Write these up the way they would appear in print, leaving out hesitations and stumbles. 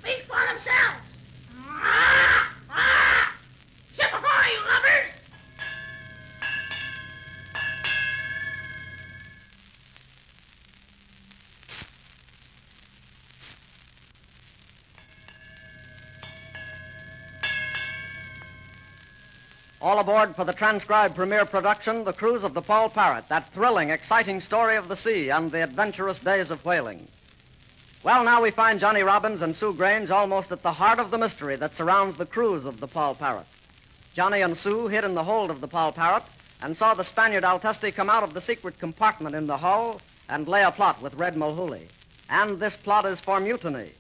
speak for themselves. Ship ahoy, you lubbers! All aboard for the transcribed premiere production, The Cruise of the Poll Parrot, that thrilling, exciting story of the sea and the adventurous days of whaling. Well, now we find Johnny Robbins and Sue Grange almost at the heart of the mystery that surrounds the cruise of the Poll Parrot. Johnny and Sue hid in the hold of the Poll Parrot and saw the Spaniard Testi come out of the secret compartment in the hull and lay a plot with Red Mahooley. And this plot is for mutiny.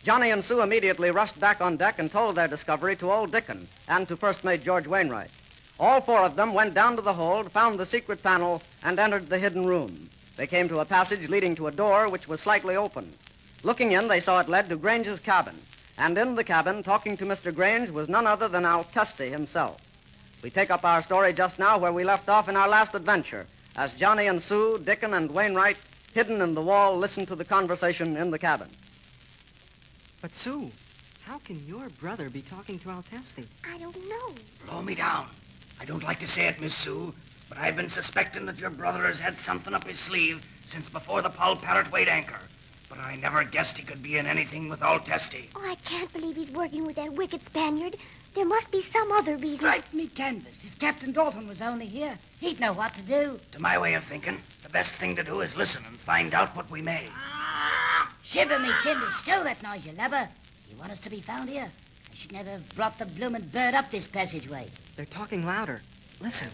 Johnny and Sue immediately rushed back on deck and told their discovery to Old Dickson and to First Mate George Wainwright. All four of them went down to the hold, found the secret panel, and entered the hidden room. They came to a passage leading to a door which was slightly open. Looking in, they saw it led to Grange's cabin. And in the cabin, talking to Mr. Grange, was none other than Testi himself. We take up our story just now where we left off in our last adventure, as Johnny and Sue, Dickon, and Wainwright, hidden in the wall, listened to the conversation in the cabin. But, Sue, how can your brother be talking to Testi? I don't know. Blow me down. I don't like to say it, Miss Sue, but I've been suspecting that your brother has had something up his sleeve since before the Poll Parrot weighed anchor. But I never guessed he could be in anything with Testi. Oh, I can't believe he's working with that wicked Spaniard. There must be some other reason. Strike me canvas. If Captain Dalton was only here, he'd know what to do. To my way of thinking, the best thing to do is listen and find out what we may. Shiver me timbers, stow that noise, you lubber. You want us to be found here? I should never have brought the bloomin' bird up this passageway. They're talking louder. Listen.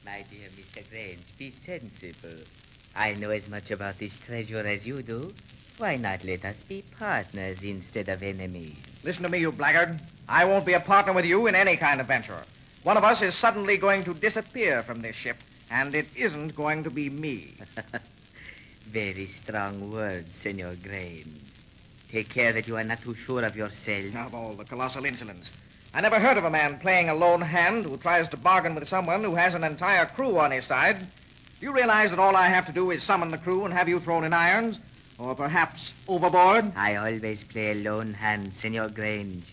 My dear Mr. Grange, be sensible. I know as much about this treasure as you do. Why not let us be partners instead of enemies? Listen to me, you blackguard. I won't be a partner with you in any kind of venture. One of us is suddenly going to disappear from this ship, and it isn't going to be me. Very strong words, Senor Grange. Take care that you are not too sure of yourself. Of all the colossal insolence. I never heard of a man playing a lone hand who tries to bargain with someone who has an entire crew on his side. Do you realize that all I have to do is summon the crew and have you thrown in irons? Or perhaps overboard? I always play a lone hand, Senor Grange.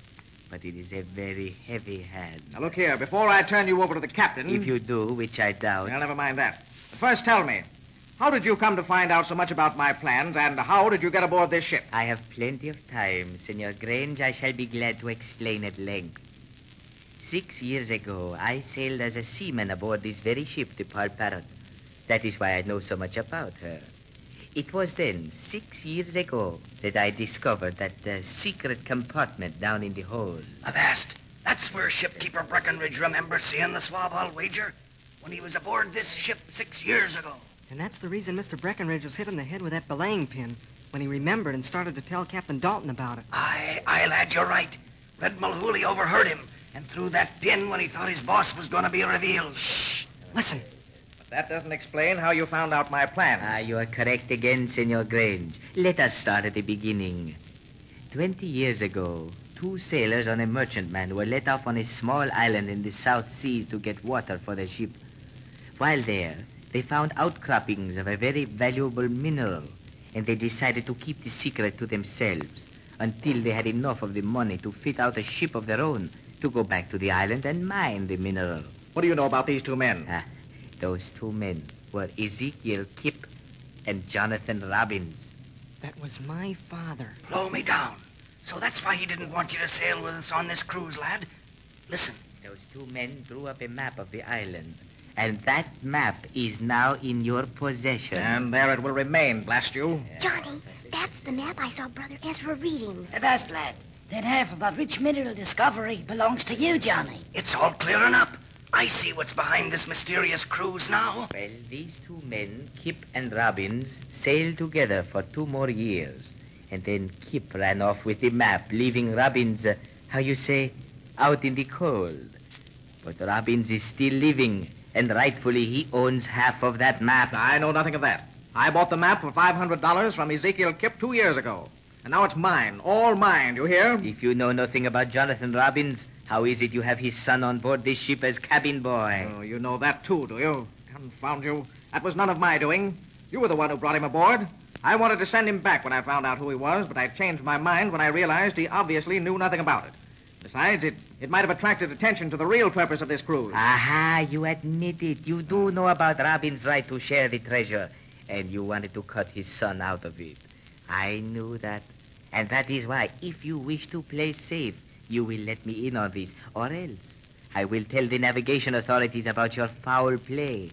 But it is a very heavy hand. Now, look here. Before I turn you over to the captain... If you do, which I doubt... Well, never mind that. But first, tell me, how did you come to find out so much about my plans, and how did you get aboard this ship? I have plenty of time, Senor Grange. I shall be glad to explain at length. 6 years ago, I sailed as a seaman aboard this very ship, the Poll Parrot. That is why I know so much about her. It was then, 6 years ago, that I discovered that secret compartment down in the hold. Avast, that's where shipkeeper Breckenridge remembers seeing the swab I'll wager when he was aboard this ship 6 years ago. And that's the reason Mr. Breckenridge was hit in the head with that belaying pin, when he remembered and started to tell Captain Dalton about it. Aye, lad, you're right. Red Mahooley overheard him and threw that pin when he thought his boss was going to be revealed. Shh! Listen. That doesn't explain how you found out my plans. You are correct again, Senor Grange. Let us start at the beginning. 20 years ago, 2 sailors on a merchantman were let off on a small island in the South Seas to get water for their ship. While there, they found outcroppings of a very valuable mineral, and they decided to keep the secret to themselves until they had enough of the money to fit out a ship of their own to go back to the island and mine the mineral. What do you know about these 2 men? Those 2 men were Ezekiel Kip and Jonathan Robbins. That was my father. Blow me down. So that's why he didn't want you to sail with us on this cruise, lad. Listen. Those 2 men drew up a map of the island, and that map is now in your possession. And there it will remain, blast you. Johnny, that's the map I saw Brother Ezra reading. Avast, lad. Then half of that rich mineral discovery belongs to you, Johnny. It's all clearing up. I see what's behind this mysterious cruise now. Well, these 2 men, Kip and Robbins, sailed together for 2 more years. And then Kip ran off with the map, leaving Robbins, out in the cold. But Robbins is still living, and rightfully he owns half of that map. I know nothing of that. I bought the map for $500 from Ezekiel Kip 2 years ago. And now it's mine, all mine, you hear? If you know nothing about Jonathan Robbins, how is it you have his son on board this ship as cabin boy? Oh, you know that too, do you? Confound you. That was none of my doing. You were the one who brought him aboard. I wanted to send him back when I found out who he was, but I changed my mind when I realized he obviously knew nothing about it. Besides, it might have attracted attention to the real purpose of this cruise. Aha, you admit it. You do know about Robbins' right to share the treasure, and you wanted to cut his son out of it. I knew that. And that is why, if you wish to play safe, you will let me in on this, or else I will tell the navigation authorities about your foul play.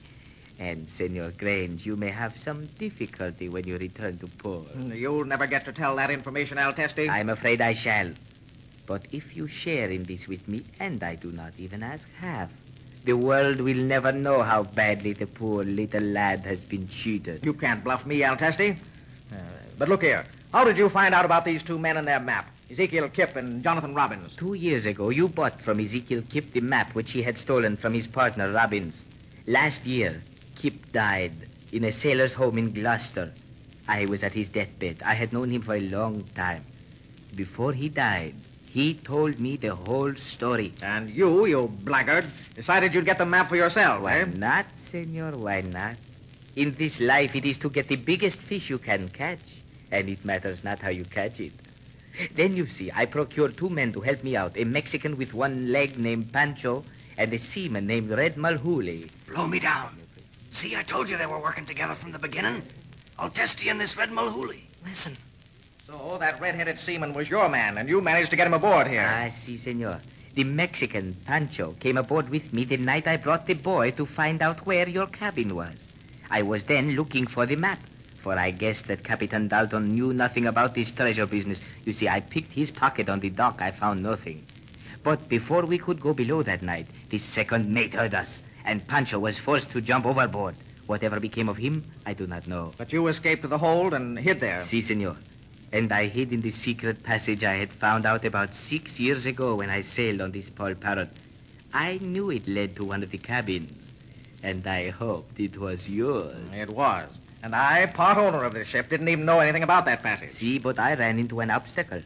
And, Senor Grange, you may have some difficulty when you return to port. You'll never get to tell that information, Testi. I'm afraid I shall. But if you share in this with me, and I do not even ask half, the world will never know how badly the poor little lad has been cheated. You can't bluff me, Testi. But look here. How did you find out about these two men and their map? Ezekiel Kipp and Jonathan Robbins. 2 years ago, you bought from Ezekiel Kipp the map which he had stolen from his partner, Robbins. Last year, Kipp died in a sailor's home in Gloucester. I was at his deathbed. I had known him for a long time. Before he died, he told me the whole story. And you blackguard, decided you'd get the map for yourself, Why not, senor? Why not? In this life, it is to get the biggest fish you can catch. And it matters not how you catch it. Then, you see, I procured 2 men to help me out. A Mexican with 1 leg named Pancho and a seaman named Red Mahooley. Blow me down. See, I told you they were working together from the beginning. Testi and this Red Mahooley. Listen. So that red-headed seaman was your man, and you managed to get him aboard here. Ah, si, senor. The Mexican, Pancho, came aboard with me the night I brought the boy to find out where your cabin was. I was then looking for the map, for I guessed that Captain Dalton knew nothing about this treasure business. You see, I picked his pocket on the dock. I found nothing. But before we could go below that night, the second mate heard us, and Pancho was forced to jump overboard. Whatever became of him, I do not know. But you escaped to the hold and hid there. Si, senor. And I hid in the secret passage I had found out about 6 years ago when I sailed on this Poll Parrot. I knew it led to one of the cabins, and I hoped it was yours. It was. And I, part owner of this ship, didn't even know anything about that passage. See, but I ran into an obstacle.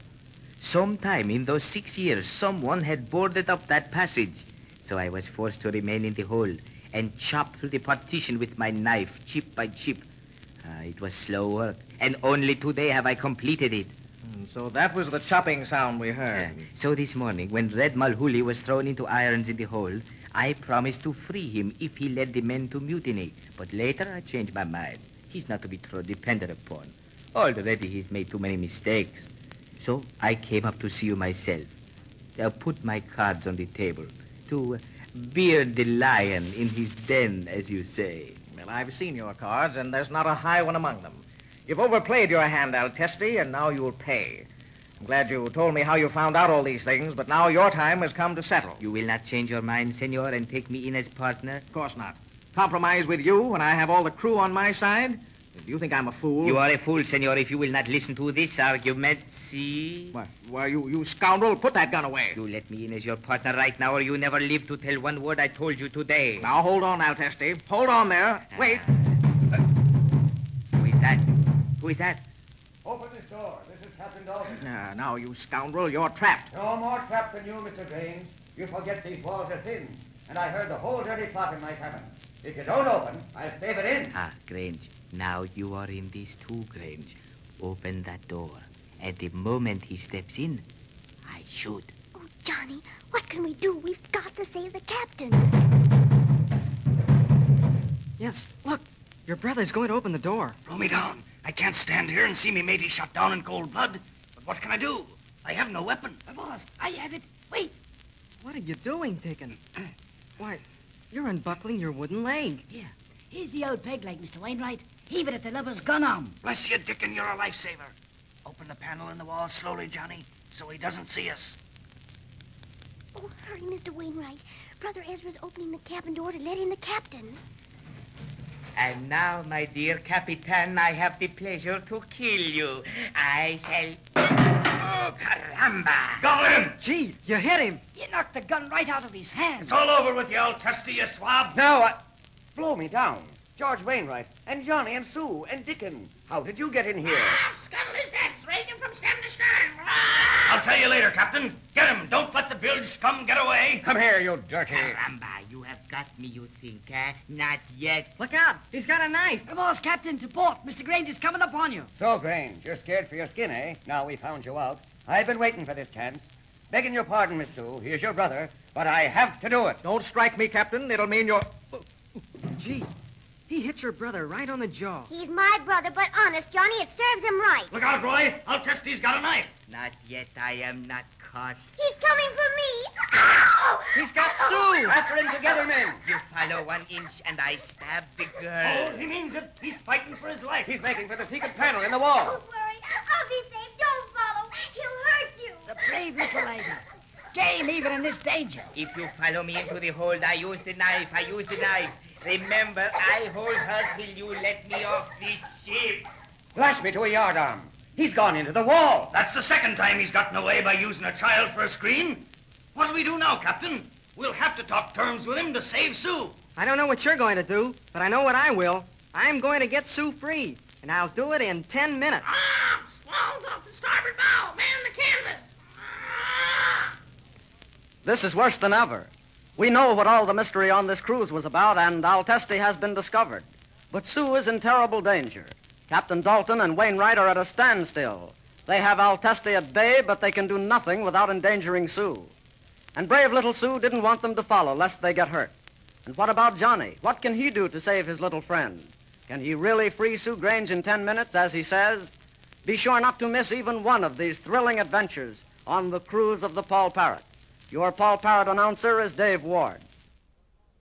Sometime in those 6 years, someone had boarded up that passage. So I was forced to remain in the hold and chop through the partition with my knife, chip by chip. It was slow work, and only today have I completed it. So that was the chopping sound we heard. So this morning, when Red Mahooley was thrown into irons in the hold, I promised to free him if he led the men to mutiny. But later I changed my mind. He's not to be depended upon. Already he's made too many mistakes. So I came up to see you myself. I put my cards on the table to beard the lion in his den, as you say. Well, I've seen your cards, and there's not a high one among them. You've overplayed your hand, Testi, and now you'll pay. I'm glad you told me how you found out all these things, but now your time has come to settle. You will not change your mind, senor, and take me in as partner? Of course not. Compromise with you when I have all the crew on my side? Do you think I'm a fool? You are a fool, senor, if you will not listen to this argument. See? Why, you scoundrel, put that gun away. You let me in as your partner right now, or you never live to tell one word I told you today. Now, hold on, Testi. Hold on there. Wait. Who is that? Who is that? Open this door. This is Captain Dalton. Now, you scoundrel, you're trapped. No more trapped than you, Mr. Grange. You forget these walls are thin, and I heard the whole dirty plot in my cabin. If you don't open, I'll stave it in. Grange. Now you are in this too, Grange. Open that door. At the moment he steps in, I shoot. Oh, Johnny, what can we do? We've got to save the captain. Yes, look. Your brother's going to open the door. Blow me down. I can't stand here and see me matey shot down in cold blood. But what can I do? I have no weapon. Boss, I have it. Wait. What are you doing, Dickon? Why, you're unbuckling your wooden leg. Here. Here's the old peg leg, Mr. Wainwright. Heave it at the lubber's gun arm. Bless you, Dickon, you're a lifesaver. Open the panel in the wall slowly, Johnny, so he doesn't see us. Oh, hurry, Mr. Wainwright. Brother Ezra's opening the cabin door to let in the captain. And now, my dear Capitan, I have the pleasure to kill you. I shall... Oh, caramba! Got him! Gee, you hit him. You knocked the gun right out of his hand. It's all over with you, Testi, you swab. Now, blow me down. George Wainwright, and Johnny, and Sue, and Dickon. How did you get in here? Scuttle his decks, raging from stem to stern. I'll tell you later, Captain. Get him. Don't let the bilge scum get away. Come here, you dirty... Caramba, you have got me, you think, eh? Not yet. Look out! He's got a knife. Boss, Captain, to port. Mr. Grange is coming upon you. So, Grange, you're scared for your skin, eh? Now we found you out. I've been waiting for this chance. Begging your pardon, Miss Sue. Here's your brother. But I have to do it. Don't strike me, Captain. It'll mean you're... Gee, he hit your brother right on the jaw. He's my brother, but honest, Johnny, it serves him right. Look out, Roy. Testi's got a knife. Not yet. I am not caught. He's coming for me. Ow! He's got Sue. After him together, men. You follow 1 inch and I stab the Oh, girl. he means it. He's fighting for his life. He's making for the secret panel in the wall. Don't worry. I'll be safe. Don't follow. He'll hurt you. The brave little lady. Game even in this danger. If you follow me into the hold, I use the knife. Remember, I hold her till you let me off this ship. Lash me to a yardarm. He's gone into the wall. That's the second time he's gotten away by using a child for a screen. What'll we do now, Captain? We'll have to talk terms with him to save Sue. I don't know what you're going to do, but I know what I will. I'm going to get Sue free, and I'll do it in 10 minutes. Squalls off the starboard bow. Man the canvas. This is worse than ever. We know what all the mystery on this cruise was about, and Testi has been discovered. But Sue is in terrible danger. Captain Dalton and Wainwright are at a standstill. They have Testi at bay, but they can do nothing without endangering Sue. And brave little Sue didn't want them to follow, lest they get hurt. And what about Johnny? What can he do to save his little friend? Can he really free Sue Grange in 10 minutes, as he says? Be sure not to miss even one of these thrilling adventures on the cruise of the Poll Parrot. Your Poll Parrot announcer is Dave Ward.